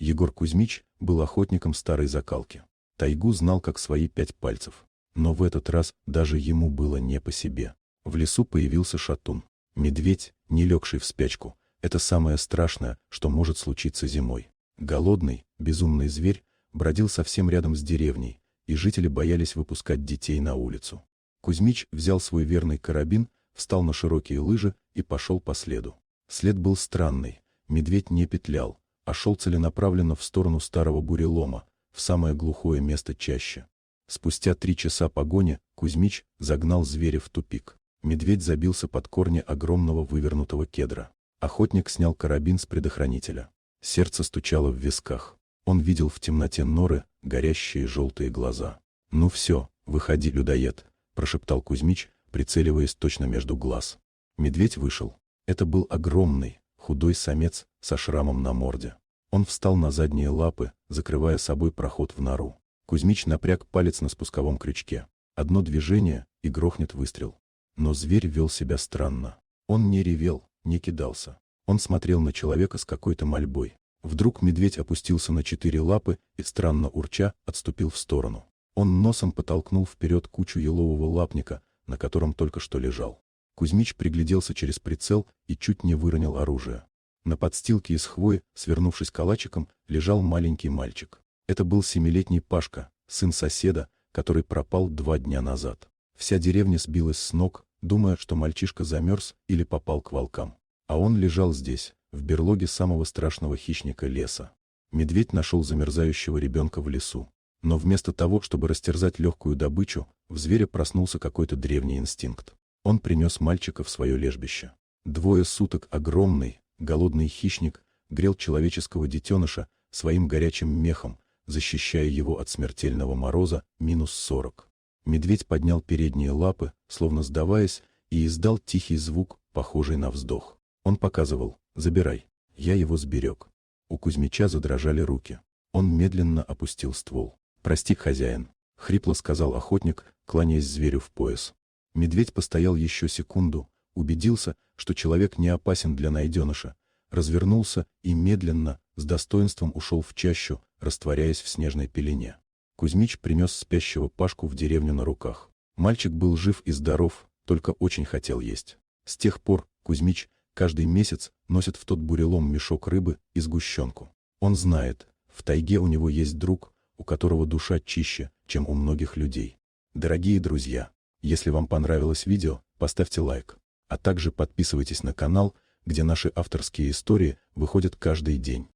Егор Кузьмич был охотником старой закалки. Тайгу знал как свои 5 пальцев. Но в этот раз даже ему было не по себе. В лесу появился шатун. Медведь, не легший в спячку. Это самое страшное, что может случиться зимой. Голодный, безумный зверь бродил совсем рядом с деревней, и жители боялись выпускать детей на улицу. Кузьмич взял свой верный карабин, встал на широкие лыжи и пошел по следу. След был странный. Медведь не петлял, а шел целенаправленно в сторону старого бурелома, в самое глухое место чаще. Спустя 3 часа погони Кузьмич загнал зверя в тупик. Медведь забился под корни огромного вывернутого кедра. Охотник снял карабин с предохранителя. Сердце стучало в висках. Он видел в темноте норы горящие желтые глаза. «Ну все, выходи, людоед», – прошептал Кузьмич, прицеливаясь точно между глаз. Медведь вышел. Это был огромный, худой самец со шрамом на морде. Он встал на задние лапы, закрывая собой проход в нору. Кузьмич напряг палец на спусковом крючке. Одно движение, и грохнет выстрел. Но зверь вел себя странно. Он не ревел, не кидался. Он смотрел на человека с какой-то мольбой. Вдруг медведь опустился на 4 лапы и, странно урча, отступил в сторону. Он носом потолкнул вперед кучу елового лапника, на котором только что лежал. Кузьмич пригляделся через прицел и чуть не выронил оружие. На подстилке из хвои, свернувшись калачиком, лежал маленький мальчик. Это был 7-летний Пашка, сын соседа, который пропал 2 дня назад. Вся деревня сбилась с ног, думая, что мальчишка замерз или попал к волкам. А он лежал здесь, в берлоге самого страшного хищника леса. Медведь нашел замерзающего ребенка в лесу. Но вместо того, чтобы растерзать легкую добычу, в звере проснулся какой-то древний инстинкт. Он принес мальчика в свое лежбище. 2 суток огромный, голодный хищник грел человеческого детеныша своим горячим мехом, защищая его от смертельного мороза -40. Медведь поднял передние лапы, словно сдаваясь, и издал тихий звук, похожий на вздох. Он показывал: «Забирай, я его сберег». У Кузьмича задрожали руки. Он медленно опустил ствол. «Прости, хозяин», — хрипло сказал охотник, кланяясь зверю в пояс. Медведь постоял еще секунду, убедился, что человек не опасен для найденыша, развернулся и медленно, с достоинством ушел в чащу, растворяясь в снежной пелене. Кузьмич принес спящего Пашку в деревню на руках. Мальчик был жив и здоров, только очень хотел есть. С тех пор Кузьмич каждый месяц носит в тот бурелом мешок рыбы и сгущенку. Он знает, в тайге у него есть друг, у которого душа чище, чем у многих людей. Дорогие друзья, если вам понравилось видео, поставьте лайк, а также подписывайтесь на канал, где наши авторские истории выходят каждый день.